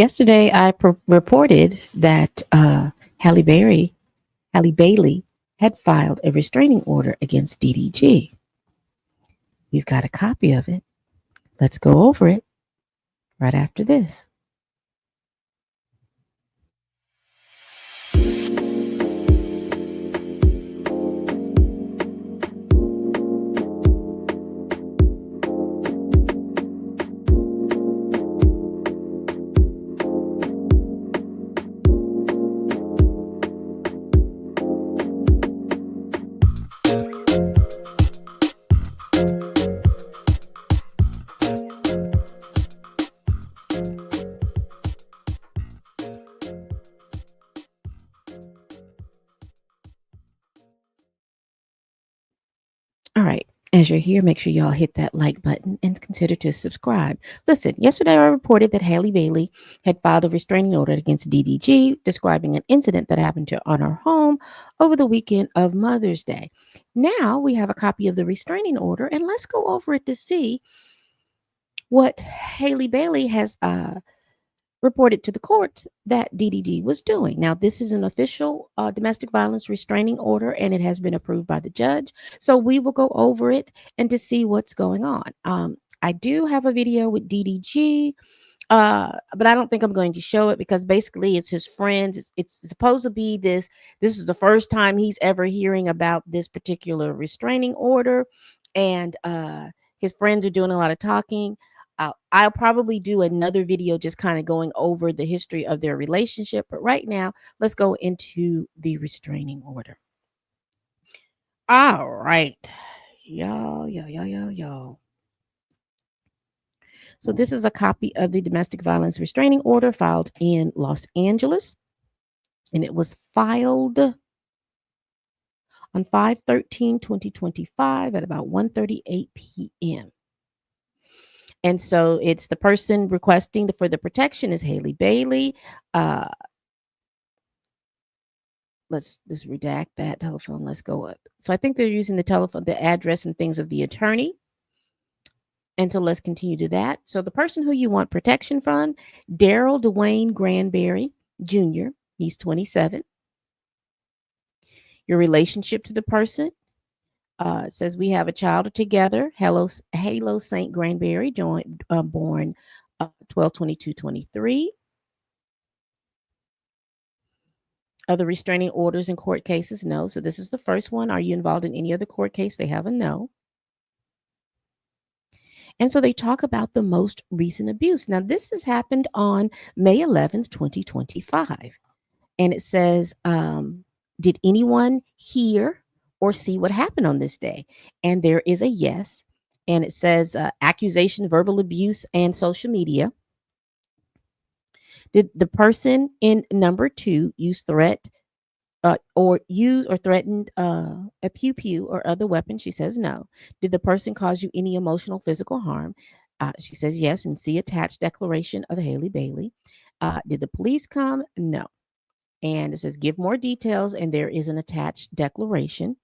Yesterday, I reported that Halle Bailey, had filed a restraining order against DDG. We've got a copy of it. Let's go over it right after this. All right. As you're here, make sure y'all hit that like button and consider to subscribe. Listen, yesterday I reported that Halle Bailey had filed a restraining order against DDG, describing an incident that happened on her home over the weekend of Mother's Day. Now we have a copy of the restraining order, and let's go over it to see what Halle Bailey has reported to the courts that DDG was doing. Now, this is an official domestic violence restraining order, and it has been approved by the judge. So we will go over it and to see what's going on. I do have a video with DDG, but I don't think I'm going to show it because basically it's his friends. It's supposed to be this. This is the first time he's ever hearing about this particular restraining order, and his friends are doing a lot of talking. I'll probably do another video just kind of going over the history of their relationship. But right now, let's go into the restraining order. All right. Y'all. So this is a copy of the domestic violence restraining order filed in Los Angeles. And it was filed on 5/13/2025 at about 1:38 p.m. And so it's the person requesting for the protection is Halle Bailey. Let's just redact that telephone. Let's go up. So I think they're using the telephone, the address and things of the attorney. And so let's continue to that. So the person who you want protection from, Daryl Dwayne Granberry Jr., he's 27. Your relationship to the person says we have a child together, Halo St. Granberry, born 12/22/23. Other restraining orders in court cases, no. So this is the first one. Are you involved in any other court case? They have a no. And so they talk about the most recent abuse. Now, this has happened on May 11th, 2025. And it says, did anyone hear or see what happened on this day? And there is a yes. And it says accusation, verbal abuse, and social media. Did the person in number 2 use threat or use or threatened a pew pew or other weapon? She says no. Did the person cause you any emotional, physical harm? She says yes, and see attached declaration of Halle Bailey. Did the police come? No. And it says give more details, and there is an attached declaration.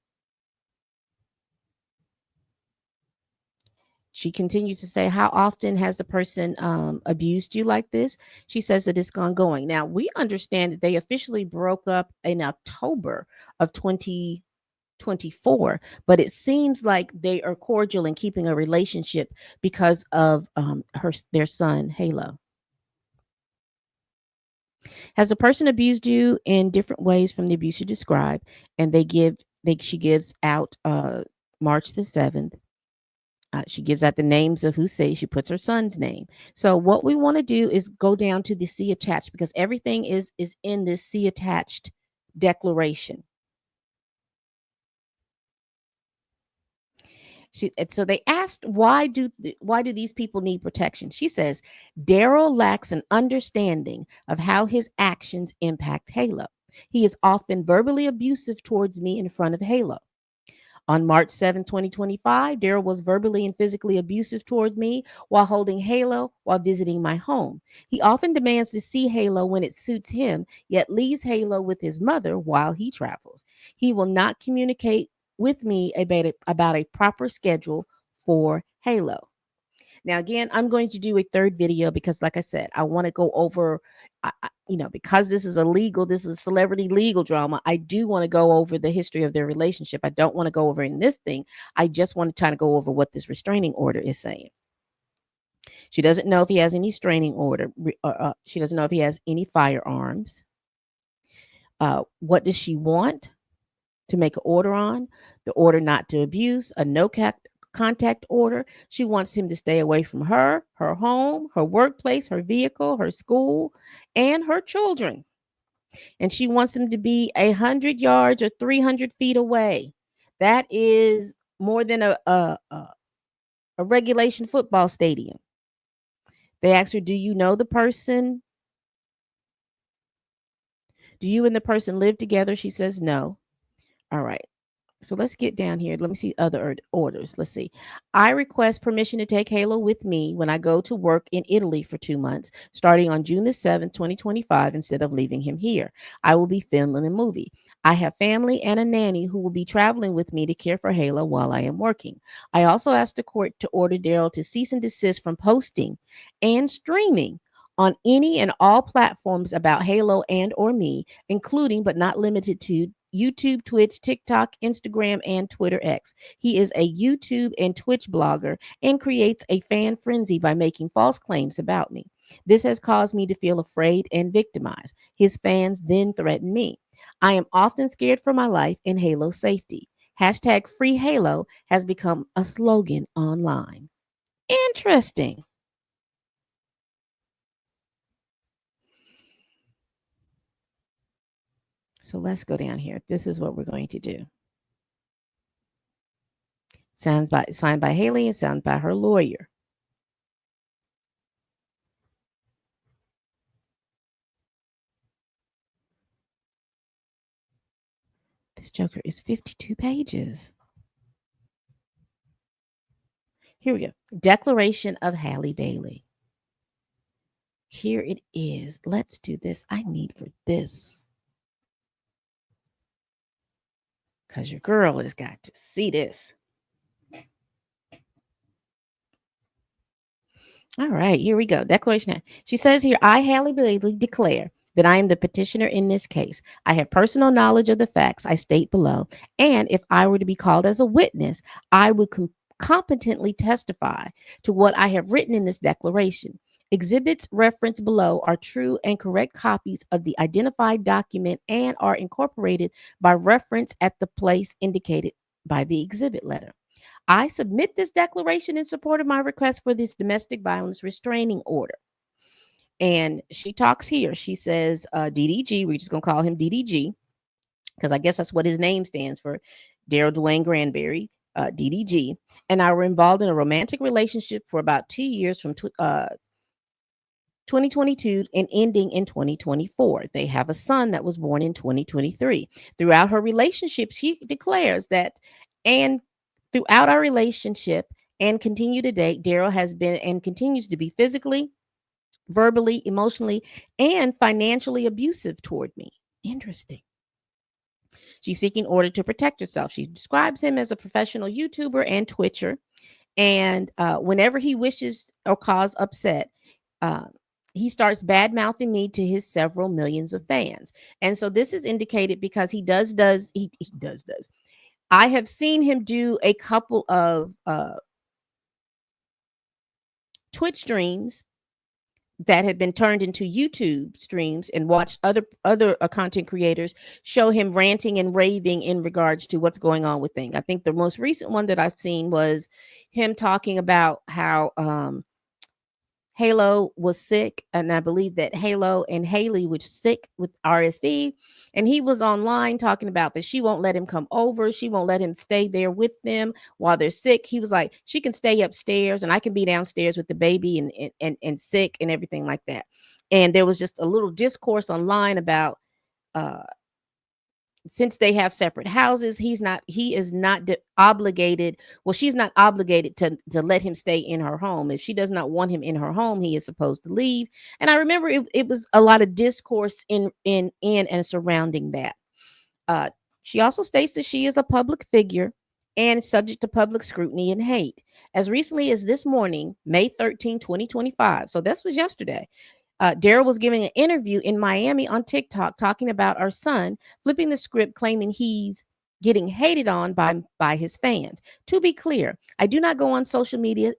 She continues to say, how often has the person abused you like this? She says that it's ongoing. Now, we understand that they officially broke up in October of 2024, but it seems like they are cordial and keeping a relationship because of their son, Halo. Has the person abused you in different ways from the abuse you described? And she gives out March the 7th. She gives out the names of who say. She puts her son's name. So what we want to do is go down to the see attached, because everything is in this see attached declaration. So they asked, why do these people need protection? She says Daryl lacks an understanding of how his actions impact Halo. He is often verbally abusive towards me in front of Halo. On March 7, 2025, Daryl was verbally and physically abusive toward me while holding Halo while visiting my home. He often demands to see Halo when it suits him, yet leaves Halo with his mother while he travels. He will not communicate with me about a proper schedule for Halo. Now, again, I'm going to do a third video because, like I said, I want to go over, because this is this is a celebrity legal drama. I do want to go over the history of their relationship. I don't want to go over in this thing. I just want to try to go over what this restraining order is saying. She doesn't know if he has any restraining order. She doesn't know if he has any firearms. What does she want to make an order on? The order not to abuse, a contact order. She wants him to stay away from her, her home, her workplace, her vehicle, her school, and her children. And she wants him to be 100 yards or 300 feet away. That is more than a regulation football stadium. They asked her, do you know the person? Do you and the person live together? She says no. All right. So let's get down here. Let me see other orders. Let's see. I request permission to take Halo with me when I go to work in Italy for 2 months, starting on June the 7th, 2025, instead of leaving him here. I will be filming a movie. I have family and a nanny who will be traveling with me to care for Halo while I am working. I also asked the court to order Daryl to cease and desist from posting and streaming on any and all platforms about Halo and or me, including but not limited to YouTube, Twitch, TikTok, Instagram, and Twitter X. He is a YouTube and Twitch blogger and creates a fan frenzy by making false claims about me. This has caused me to feel afraid and victimized. His fans then threaten me. I am often scared for my life and Halo safety. Hashtag Free Halo has become a slogan online. Interesting. So let's go down here. This is what we're going to do. Signed by Halle and signed by her lawyer. This joker is 52 pages. Here we go. Declaration of Halle Bailey. Here it is. Let's do this. I need for this. Because your girl has got to see this. All right, here we go. Declaration. She says here, I, Halle Bailey, declare that I am the petitioner in this case. I have personal knowledge of the facts I state below, and if I were to be called as a witness, I would competently testify to what I have written in this declaration. Exhibits referenced below are true and correct copies of the identified document and are incorporated by reference at the place indicated by the exhibit letter. I submit this declaration in support of my request for this domestic violence restraining order. And she talks here. She says, DDG, we're just going to call him DDG, because I guess that's what his name stands for, Daryl Dwayne Granberry, DDG. And I were involved in a romantic relationship for about 2 years from 2022 and ending in 2024. They have a son that was born in 2023. Throughout her relationship, she declares that, and throughout our relationship and continue to date, Daryl has been and continues to be physically, verbally, emotionally, and financially abusive toward me. Interesting. She's seeking order to protect herself. She describes him as a professional YouTuber and Twitcher. And whenever he wishes or cause upset, uh, he starts bad mouthing me to his several millions of fans. And so this is indicated because he does. I have seen him do a couple of Twitch streams that had been turned into YouTube streams and watched other content creators show him ranting and raving in regards to what's going on with things. I think the most recent one that I've seen was him talking about how Halo was sick, and I believe that Halo and Haley was sick with RSV, and he was online talking about that she won't let him come over, she won't let him stay there with them while they're sick. He was like, she can stay upstairs, and I can be downstairs with the baby and sick and everything like that. And there was just a little discourse online about uh since they have separate houses, he is not obligated. Well, she's not obligated to let him stay in her home. If she does not want him in her home, he is supposed to leave. And I remember it was a lot of discourse in and surrounding that. uh she also states that she is a public figure and subject to public scrutiny and hate. As recently as this morning, May 13, 2025, so this was yesterday, Daryl was giving an interview in Miami on TikTok talking about our son, flipping the script, claiming he's getting hated on by his fans. To be clear, I do not go on social media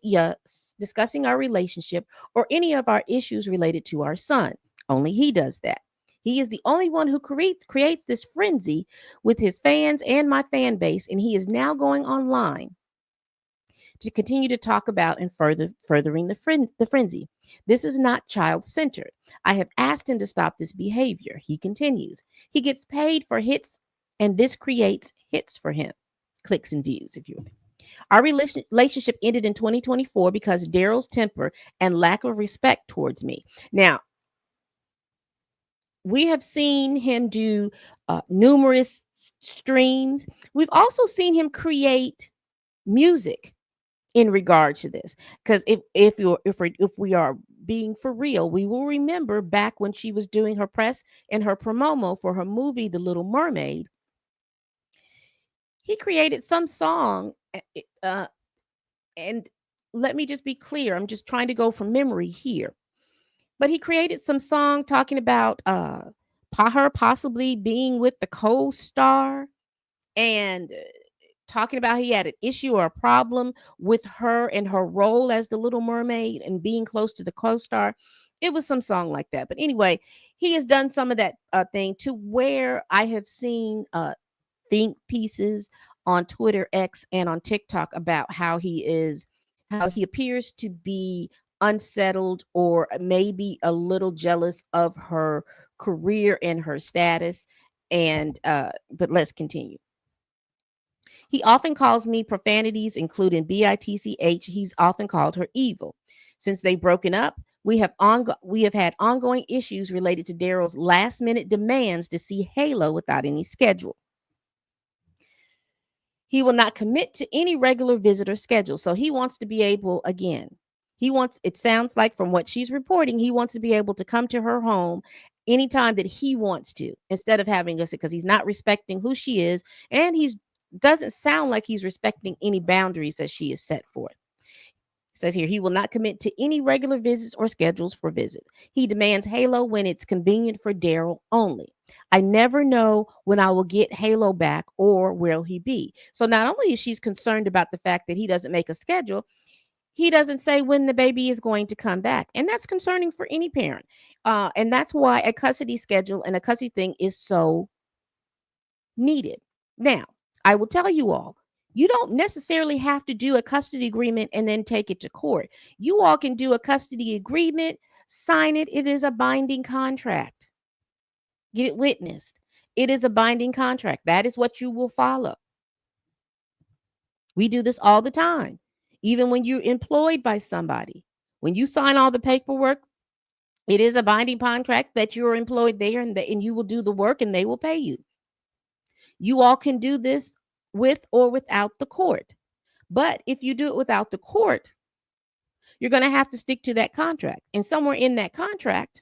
discussing our relationship or any of our issues related to our son. Only he does that. He is the only one who creates this frenzy with his fans and my fan base, and he is now going online to continue to talk about and furthering the frenzy. This is not child centered. I have asked him to stop this behavior. He continues. He gets paid for hits, and this creates hits for him, clicks and views, if you will. Our relationship ended in 2024 because Daryl's temper and lack of respect towards me. Now, we have seen him do numerous streams. We've also seen him create music in regard to this, because if we are being for real, we will remember back when she was doing her press and her promo for her movie The Little Mermaid. He created some song, and let me just be clear, I'm just trying to go from memory here, but he created some song talking about her possibly being with the co-star, and talking about he had an issue or a problem with her and her role as the Little Mermaid and being close to the co-star. It was some song like that. But anyway, he has done some of that thing to where I have seen think pieces on Twitter X and on TikTok about how he appears to be unsettled or maybe a little jealous of her career and her status. And but let's continue. He often calls me profanities, including bitch. He's often called her evil. Since they've broken up, we have had ongoing issues related to Daryl's last minute demands to see Halo without any schedule. He will not commit to any regular visitor schedule. So he wants to be able, again, it sounds like from what she's reporting, he wants to be able to come to her home anytime that he wants to, instead of having us, because he's not respecting who she is. And he's doesn't sound like he's respecting any boundaries that she has set forth. It says here, he will not commit to any regular visits or schedules for visit. He demands Halo when it's convenient for Daryl only. I never know when I will get Halo back or will he be. So not only is she's concerned about the fact that he doesn't make a schedule, he doesn't say when the baby is going to come back. And that's concerning for any parent. And that's why a custody schedule and a custody thing is so needed. Now, I will tell you all, you don't necessarily have to do a custody agreement and then take it to court. You all can do a custody agreement, sign it. It is a binding contract. Get it witnessed. It is a binding contract. That is what you will follow. We do this all the time. Even when you're employed by somebody, when you sign all the paperwork, it is a binding contract that you're employed there, and you will do the work and they will pay you. You all can do this with or without the court. But if you do it without the court, you're going to have to stick to that contract. And somewhere in that contract,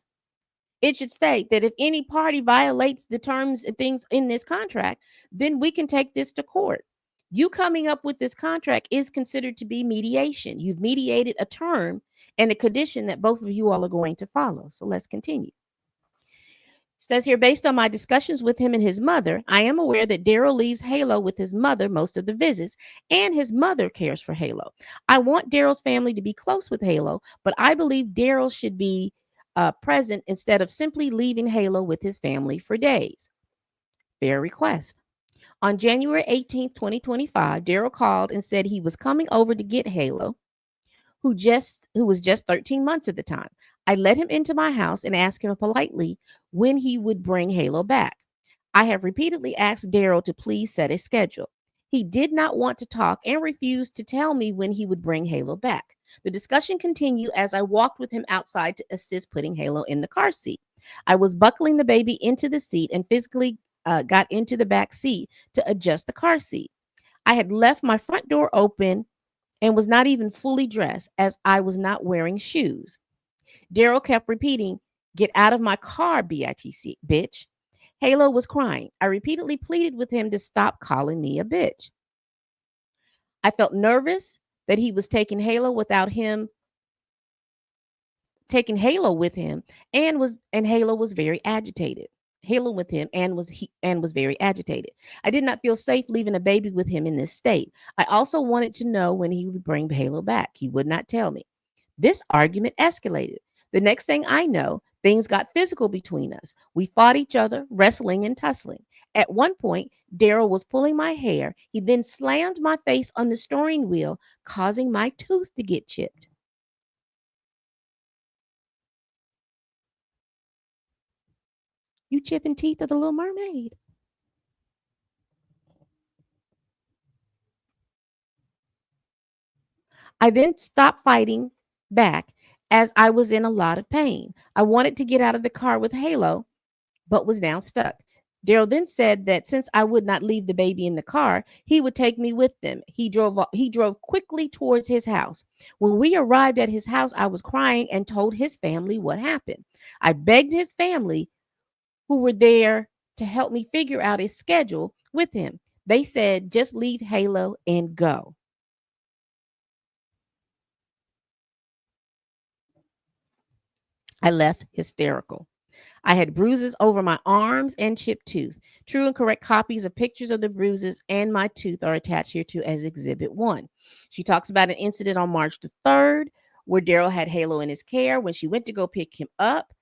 it should state that if any party violates the terms and things in this contract, then we can take this to court. You coming up with this contract is considered to be mediation. You've mediated a term and a condition that both of you all are going to follow. So let's continue. Says here, based on my discussions with him and his mother, I am aware that Daryl leaves Halo with his mother most of the visits, and his mother cares for Halo. I want Daryl's family to be close with Halo, but I believe Daryl should be present instead of simply leaving Halo with his family for days. Fair request. On January 18th, 2025, Daryl called and said he was coming over to get Halo, who was just 13 months at the time. I let him into my house and asked him politely when he would bring Halo back. I have repeatedly asked Daryl to please set a schedule. He did not want to talk and refused to tell me when he would bring Halo back. The discussion continued as I walked with him outside to assist putting Halo in the car seat. I was buckling the baby into the seat and physically got into the back seat to adjust the car seat. I had left my front door open and was not even fully dressed as I was not wearing shoes. Daryl kept repeating, "Get out of my car, bitch, bitch." Halo was crying. I repeatedly pleaded with him to stop calling me a bitch. I felt nervous that he was taking Halo without him, taking Halo with him, and Halo was very agitated. Halo with him and was very agitated. I did not feel safe leaving a baby with him in this state. I also wanted to know when he would bring Halo back. He would not tell me. This argument escalated. The next thing I know, things got physical between us. We fought each other, wrestling and tussling. At one point, Daryl was pulling my hair. He then slammed my face on the steering wheel, causing my tooth to get chipped. You chipping teeth of the Little Mermaid. I then stopped fighting back as I was in a lot of pain. I wanted to get out of the car with Halo, but was now stuck. Daryl then said that since I would not leave the baby in the car, he would take me with them. He drove quickly towards his house. When we arrived at his house, I was crying and told his family what happened. I begged his family, who were there, to help me figure out a schedule with him. They said just leave Halo and go. I left hysterical. I had bruises over my arms and chipped tooth. True and correct copies of pictures of the bruises and my tooth are attached here to as Exhibit 1. She talks about an incident on March the 3rd where Daryl had Halo in his care. When she went to go pick him up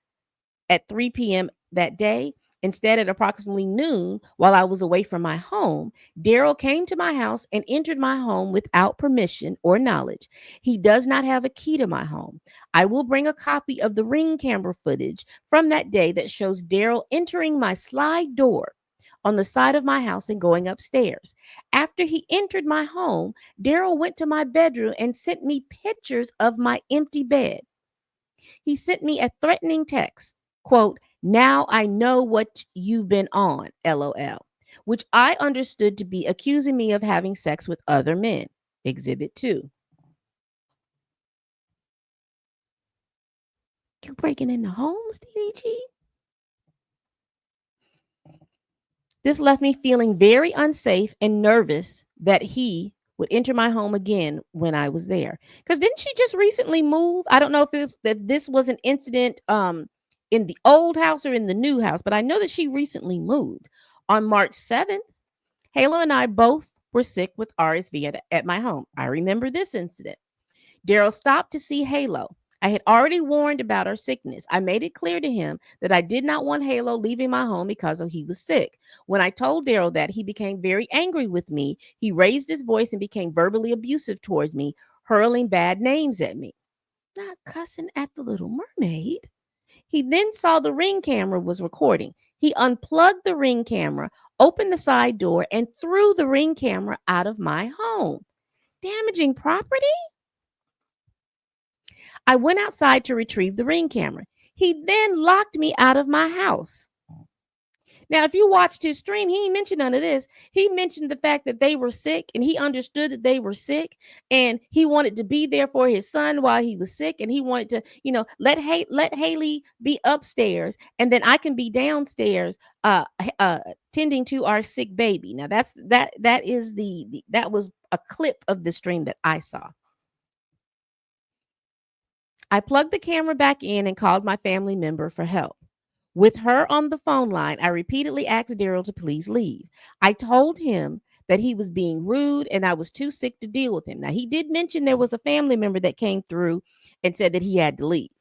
at 3 p.m. that day, instead at approximately noon, while I was away from my home, Daryl came to my house and entered my home without permission or knowledge. He does not have a key to my home. I will bring a copy of the ring camera footage from that day that shows Daryl entering my slide door on the side of my house and going upstairs. After he entered my home, Daryl went to my bedroom and sent me pictures of my empty bed. He sent me a threatening text, quote, now I know what you've been on, LOL, which I understood to be accusing me of having sex with other men. Exhibit 2. You breaking into homes, DDG? This left me feeling very unsafe and nervous that he would enter my home again when I was there. Because didn't she just recently move? I don't know if this was an incident in the old house or in the new house, but I know that she recently moved. On March 7th, Halo and I both were sick with RSV at my home. I remember this incident. Daryl stopped to see Halo. I had already warned about her sickness. I made it clear to him that I did not want Halo leaving my home because he was sick. When I told Daryl that, he became very angry with me. He raised his voice and became verbally abusive towards me, hurling bad names at me. Not cussing at the Little Mermaid. He then saw the ring camera was recording. He unplugged the ring camera, opened the side door, and threw the ring camera out of my home, damaging property. I went outside to retrieve the ring camera. He then locked me out of my house. Now, if you watched his stream, he didn't mention none of this. He mentioned the fact that they were sick and he understood that they were sick and he wanted to be there for his son while he was sick. And he wanted to, let Haley be upstairs and then I can be downstairs tending to our sick baby. Now that was a clip of the stream that I saw. I plugged the camera back in and called my family member for help. With her on the phone line, I repeatedly asked Daryl to please leave. I told him that he was being rude and I was too sick to deal with him. Now, he did mention there was a family member that came through and said that he had to leave.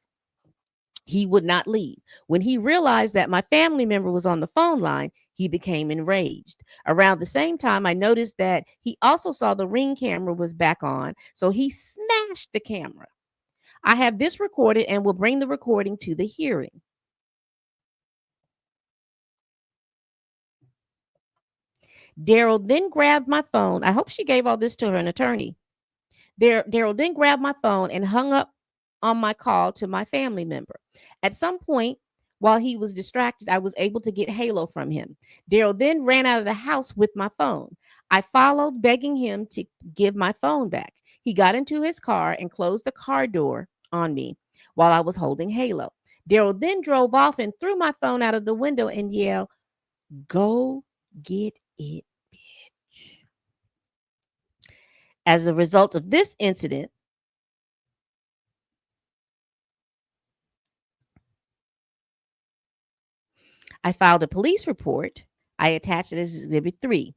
He would not leave. When he realized that my family member was on the phone line, he became enraged. Around the same time, I noticed that he also saw the ring camera was back on, so he smashed the camera. I have this recorded and will bring the recording to the hearing. Daryl then grabbed my phone. I hope she gave all this to her an attorney. Daryl then grabbed my phone and hung up on my call to my family member. At some point, while he was distracted, I was able to get Halo from him. Daryl then ran out of the house with my phone. I followed, begging him to give my phone back. He got into his car and closed the car door on me while I was holding Halo. Daryl then drove off and threw my phone out of the window and yelled, "Go get it, bitch." As a result of this incident, I filed a police report. I attached it as Exhibit 3.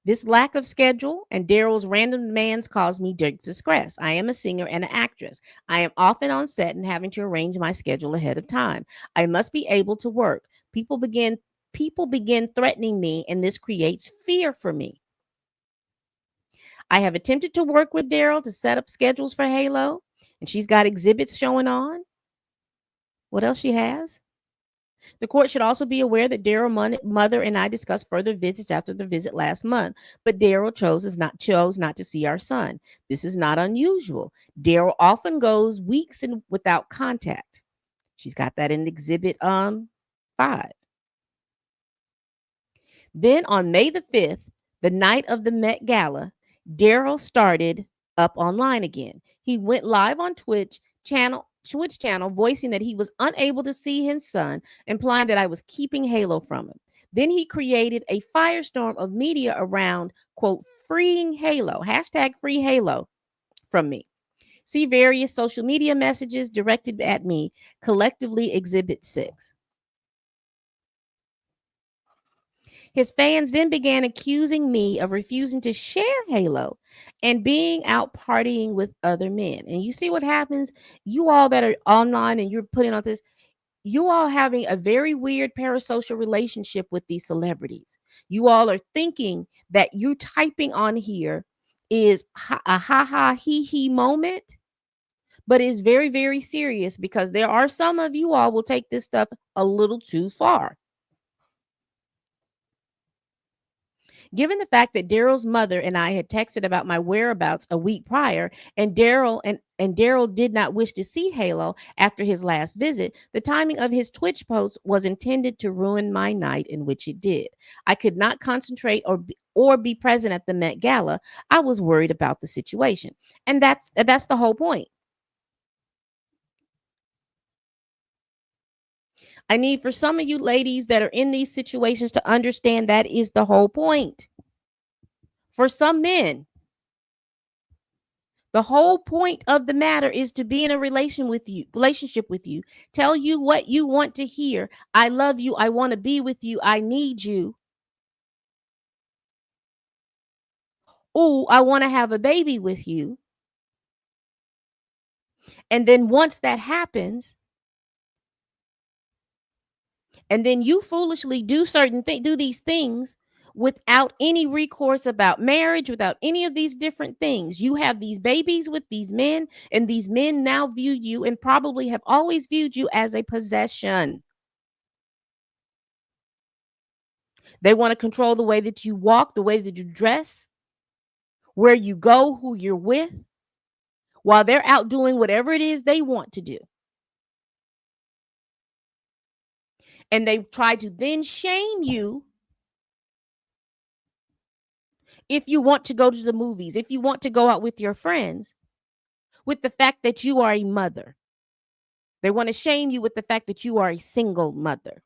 This lack of schedule and Daryl's random demands caused me deep distress. I am a singer and an actress. I am often on set and having to arrange my schedule ahead of time. I must be able to work. People begin threatening me, and this creates fear for me. I have attempted to work with Daryl to set up schedules for Halo, and she's got exhibits showing on. What else she has? The court should also be aware that Daryl's mother and I discussed further visits after the visit last month, but Daryl chose not to see our son. This is not unusual. Daryl often goes weeks without contact. She's got that in Exhibit 5. Then on May the 5th, the night of the Met Gala, Daryl started up online again. He went live on Twitch channel, voicing that he was unable to see his son, implying that I was keeping Halo from him. Then he created a firestorm of media around, quote, freeing Halo, hashtag free Halo from me. See various social media messages directed at me, collectively Exhibit 6. His fans then began accusing me of refusing to share Halo and being out partying with other men. And you see what happens? You all that are online and you're putting on this, you all having a very weird parasocial relationship with these celebrities. You all are thinking that you typing on here is a ha ha he he moment, but it's very, very serious because there are some of you all will take this stuff a little too far. Given the fact that Daryl's mother and I had texted about my whereabouts a week prior, and Daryl did not wish to see Halo after his last visit, the timing of his Twitch post was intended to ruin my night, in which it did. I could not concentrate or be present at the Met Gala. I was worried about the situation, and that's the whole point. I need for some of you ladies that are in these situations to understand that is the whole point. For some men, the whole point of the matter is to be in a relationship with you. Tell you what you want to hear. I love you. I want to be with you. I need you. Oh, I want to have a baby with you. And then once that happens, and then you foolishly do these things without any recourse about marriage, without any of these different things. You have these babies with these men, and these men now view you and probably have always viewed you as a possession. They want to control the way that you walk, the way that you dress, where you go, who you're with, while they're out doing whatever it is they want to do. And they try to then shame you if you want to go to the movies, if you want to go out with your friends, with the fact that you are a mother. They want to shame you with the fact that you are a single mother.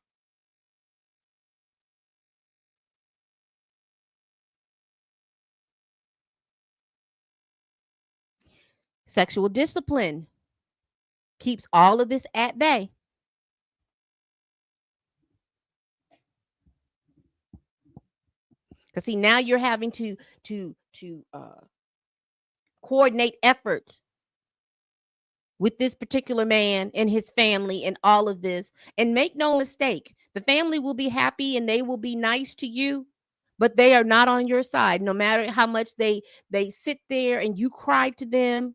Sexual discipline keeps all of this at bay. Because see, now you're having to coordinate efforts with this particular man and his family and all of this. And make no mistake, the family will be happy and they will be nice to you, but they are not on your side. No matter how much they sit there and you cry to them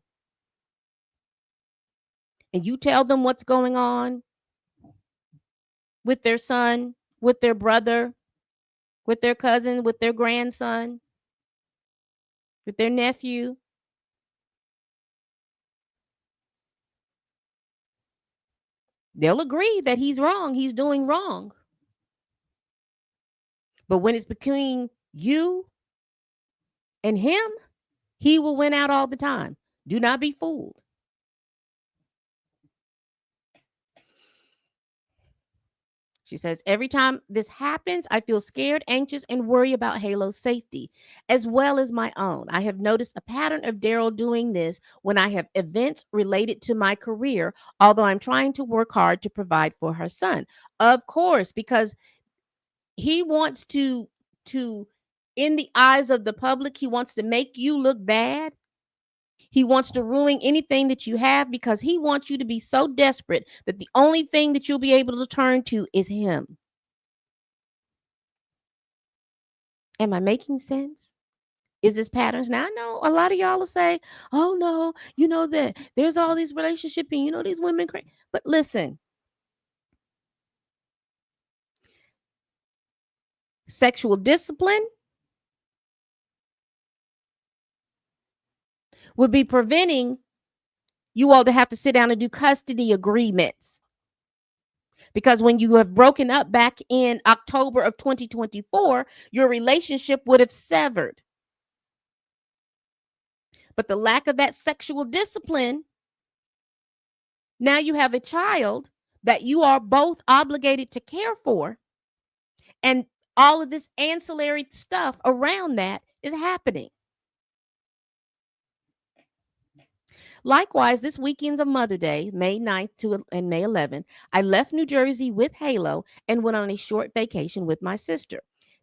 and you tell them what's going on with their son, with their brother, with their cousin, with their grandson, with their nephew. They'll agree that he's wrong, he's doing wrong. But when it's between you and him, he will win out all the time. Do not be fooled. She says, every time this happens, I feel scared, anxious, and worry about Halo's safety, as well as my own. I have noticed a pattern of Daryl doing this when I have events related to my career, although I'm trying to work hard to provide for her son. Of course, because he wants to in the eyes of the public, he wants to make you look bad. He wants to ruin anything that you have because he wants you to be so desperate that the only thing that you'll be able to turn to is him. Am I making sense? Is this patterns? Now I know a lot of y'all will say, "Oh no, you know that there's all these relationship and you know these women crazy." But listen, sexual discipline would be preventing you all to have to sit down and do custody agreements. Because when you have broken up back in October of 2024, your relationship would have severed. But the lack of that sexual discipline, now you have a child that you are both obligated to care for, and all of this ancillary stuff around that is happening. Likewise, this weekend of Mother Day, May 9th and May 11th, I left New Jersey with Halo and went on a short vacation with my sister.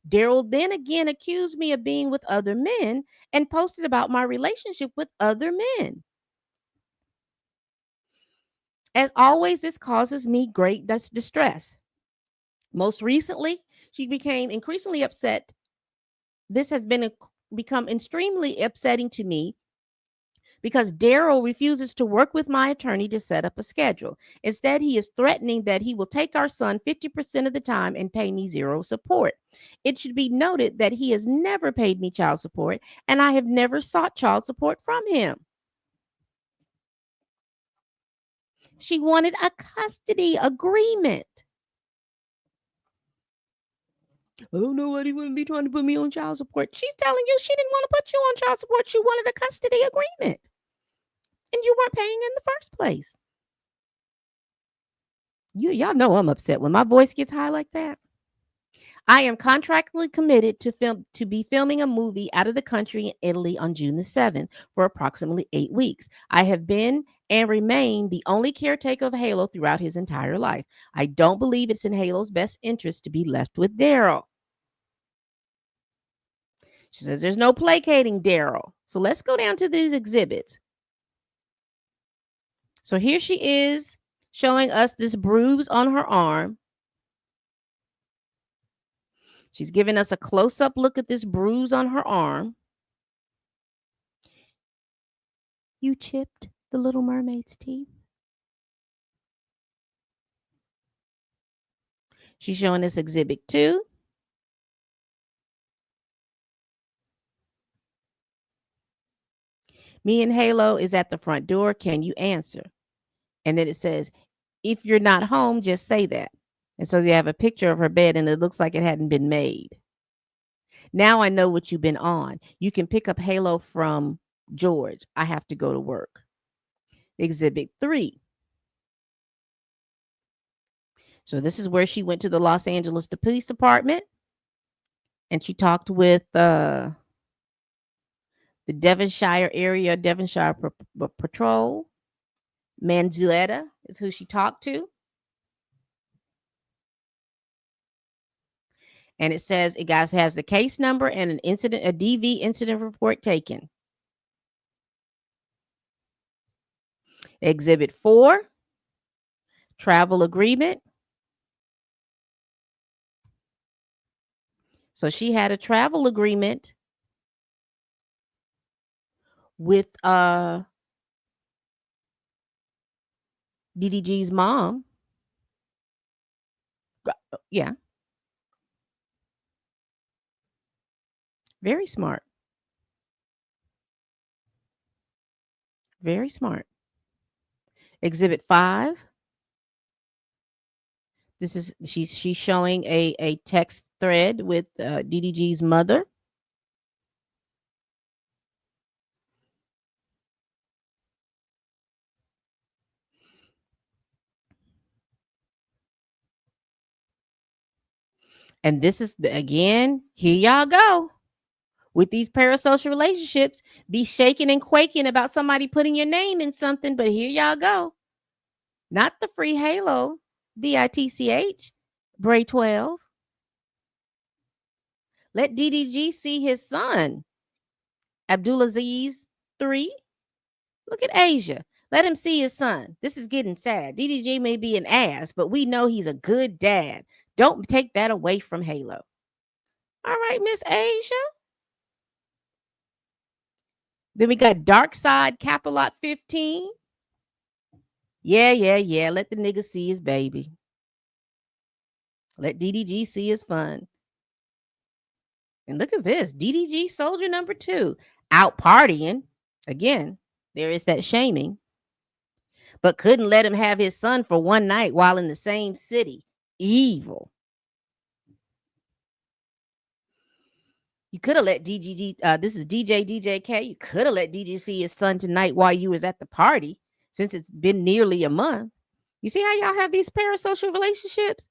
Daryl then again accused me of being with other men and posted about my relationship with other men. As always, this causes me great distress. Most recently, she became increasingly upset. This has become extremely upsetting to me because Daryl refuses to work with my attorney to set up a schedule. Instead, he is threatening that he will take our son 50% of the time and pay me zero support. It should be noted that he has never paid me child support, and I have never sought child support from him. She wanted a custody agreement. Oh no, he wouldn't be trying to put me on child support. She's telling you she didn't want to put you on child support. She wanted a custody agreement. And you weren't paying in the first place. Y'all know I'm upset when my voice gets high like that. I am contractually committed to be filming a movie out of the country in Italy on June the 7th for approximately 8 weeks. I have been and remain the only caretaker of Halo throughout his entire life. I don't believe it's in Halo's best interest to be left with Daryl. She says there's no placating Daryl. So let's go down to these exhibits. So here she is showing us this bruise on her arm. She's giving us a close up look at this bruise on her arm. You chipped the Little Mermaid's teeth. She's showing us exhibit 2. Me and Halo is at the front door. Can you answer? And then it says, if you're not home, just say that. And so they have a picture of her bed and it looks like it hadn't been made. Now I know what you've been on. You can pick up Halo from George. I have to go to work. Exhibit 3. So this is where she went to the Los Angeles Police Department and she talked with the Devonshire area, Devonshire Patrol. Manzueta is who she talked to. And it says it guys has the case number and an incident, a DV incident report taken. Exhibit 4, travel agreement. So she had a travel agreement with DDG's mom. Yeah, very smart. Very smart. Exhibit 5. This is she's showing a text thread with DDG's mother. And this is again, here y'all go with these parasocial relationships. Be shaking and quaking about somebody putting your name in something, but here y'all go. Not the free Halo, BITCH, Bray 12. Let DDG see his son, Abdulaziz 3. Look at Asia. Let him see his son. This is getting sad. DDG may be an ass, but we know he's a good dad. Don't take that away from Halo. All right, Miss Asia. Then we got Dark Side Capilot 15. Yeah. Let the nigga see his baby. Let DDG see his fun. And look at this. DDG soldier number 2 out partying. Again, there is that shaming, but couldn't let him have his son for one night while in the same city. Evil. You could have let DGG, this is DJK. You could have let DG see his son tonight while you was at the party, since it's been nearly a month. You see how y'all have these parasocial relationships?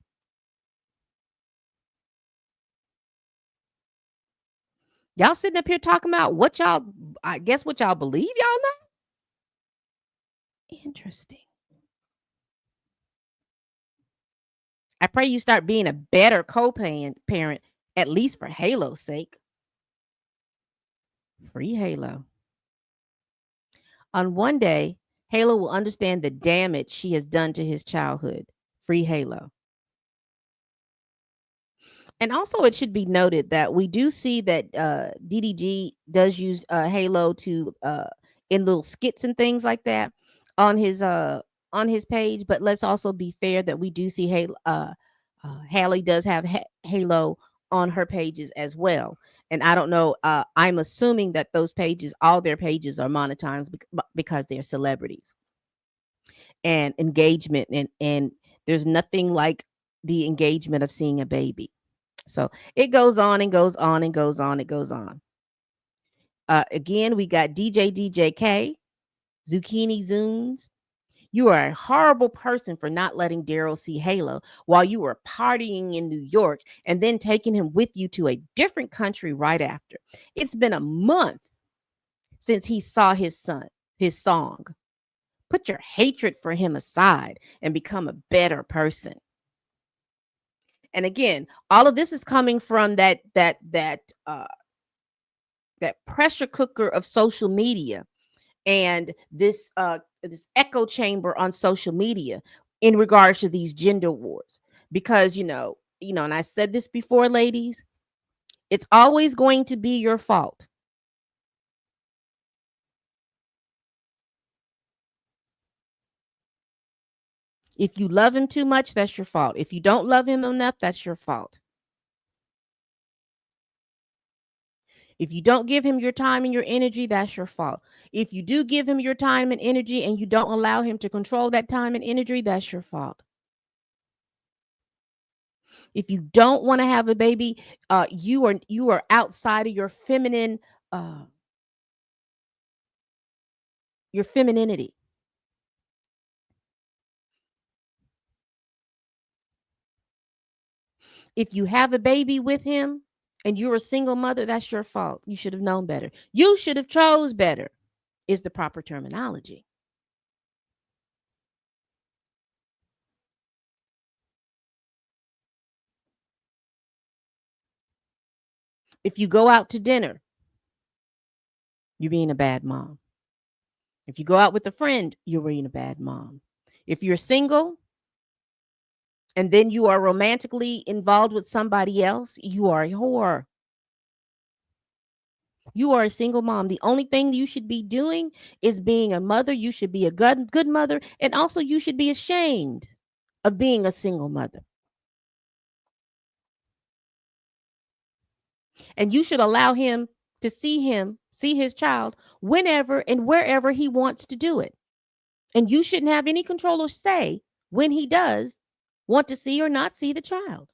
Y'all sitting up here talking about what y'all, I guess what y'all believe y'all know? Interesting. I pray you start being a better co-parent, at least for Halo's sake. Free Halo. On one day, Halo will understand the damage she has done to his childhood. Free Halo. And also, it should be noted that we do see that DDG does use Halo to in little skits and things like that on his page. But let's also be fair that we do see Halo. Halle does have Halo on her pages as well. And I don't know. I'm assuming that those pages, all their pages, are monetized because they're celebrities and engagement, and there's nothing like the engagement of seeing a baby. So it goes on and goes on and goes on. It goes on. Again, we got DJK, Zucchini Zunes. You are a horrible person for not letting Daryl see Halo while you were partying in New York and then taking him with you to a different country right after. It's been a month since he saw his son, his song. Put your hatred for him aside and become a better person. And again, all of this is coming from that pressure cooker of social media and this echo chamber on social media in regards to these gender wars, because and I said this before, ladies, it's always going to be your fault. If you love him too much, that's your fault. If you don't love him enough, that's your fault. If you don't give him your time and your energy, that's your fault. If you do give him your time and energy and you don't allow him to control that time and energy, that's your fault. If you don't want to have a baby, you are outside of uh your femininity. If you have a baby with him and you're a single mother, that's your fault. You should have known better. You should have chose better, is the proper terminology. If you go out to dinner, you're being a bad mom. If you go out with a friend, you're being a bad mom. If you're single and then you are romantically involved with somebody else, you are a whore. You are a single mom. The only thing you should be doing is being a mother. You should be a good mother. And also, you should be ashamed of being a single mother. And you should allow him to see his child whenever and wherever he wants to do it. And you shouldn't have any control or say when he does want to see or not see the child.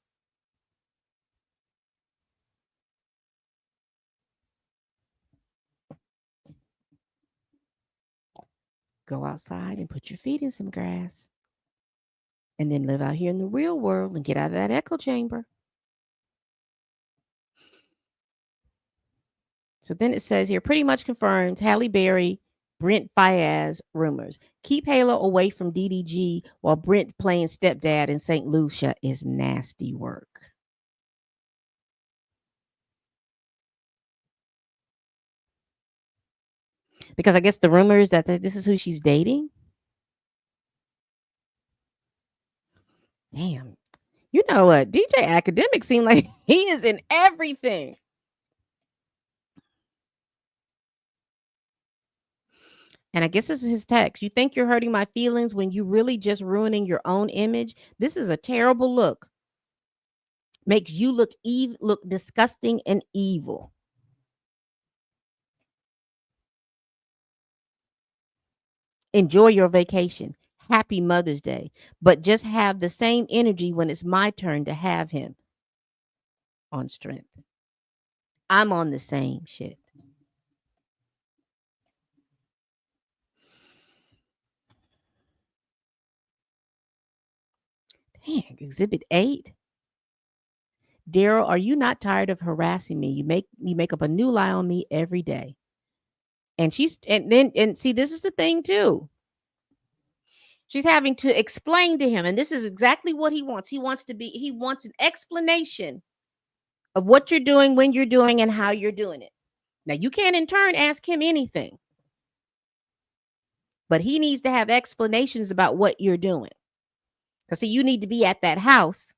Go outside and put your feet in some grass and then live out here in the real world and get out of that echo chamber. So then it says here, pretty much confirms Halle Berry, Brent Fayez rumors. Keep Halo away from DDG while Brent playing stepdad in St. Lucia is nasty work. Because I guess the rumor is that this is who she's dating. Damn. You know what? DJ Academic seemed like he is in everything. And I guess this is his text. You think you're hurting my feelings when you really just ruining your own image? This is a terrible look. Makes you look disgusting and evil. Enjoy your vacation. Happy Mother's Day. But just have the same energy when it's my turn to have him on strength. I'm on the same shit. Dang, Exhibit 8. Daryl, are you not tired of harassing me? You make up a new lie on me every day. And see, this is the thing too. She's having to explain to him, and this is exactly what he wants. He wants an explanation of what you're doing, when you're doing, and how you're doing it. Now, you can't in turn ask him anything, but he needs to have explanations about what you're doing. Because, see, you need to be at that house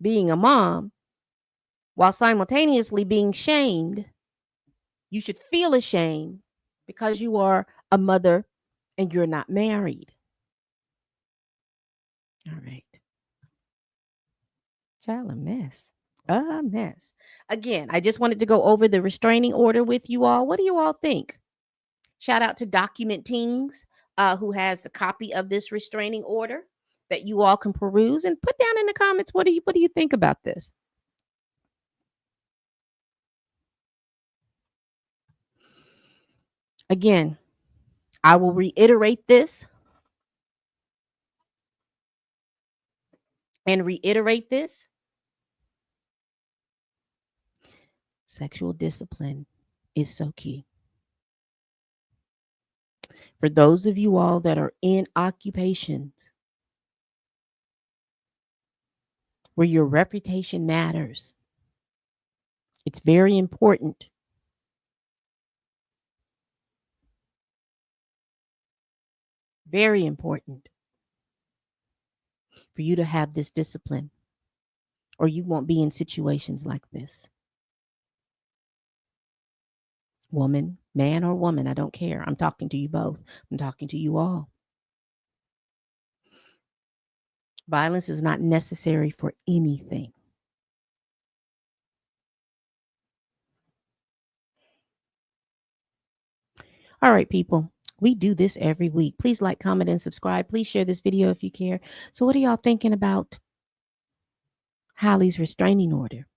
being a mom while simultaneously being shamed. You should feel ashamed because you are a mother and you're not married. All right. Child, a mess. A mess. Again, I just wanted to go over the restraining order with you all. What do you all think? Shout out to Document Teams, who has the copy of this restraining order that you all can peruse and put down in the comments. What do you think about this? Again, I will reiterate this and reiterate this. Sexual discipline is so key. For those of you all that are in occupations where your reputation matters, it's very important. Very important for you to have this discipline, or you won't be in situations like this. Woman, man, or woman, I don't care. I'm talking to you both. I'm talking to you all. Violence is not necessary for anything. All right, people. We do this every week. Please like, comment, and subscribe. Please share this video if you care. So, what are y'all thinking about Halle's restraining order?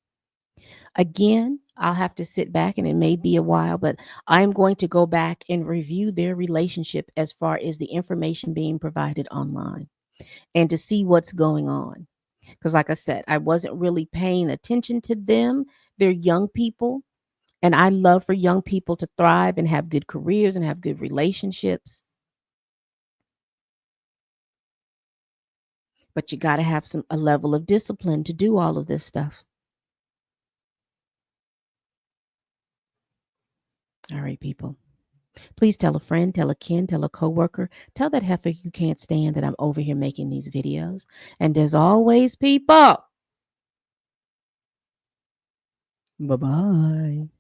Again, I'll have to sit back and it may be a while, but I'm going to go back and review their relationship as far as the information being provided online and to see what's going on. Because, like I said, I wasn't really paying attention to them. They're young people. And I love for young people to thrive and have good careers and have good relationships. But you got to have a level of discipline to do all of this stuff. All right, people. Please tell a friend, tell a kin, tell a coworker, tell that heifer you can't stand that I'm over here making these videos. And as always, people, bye-bye.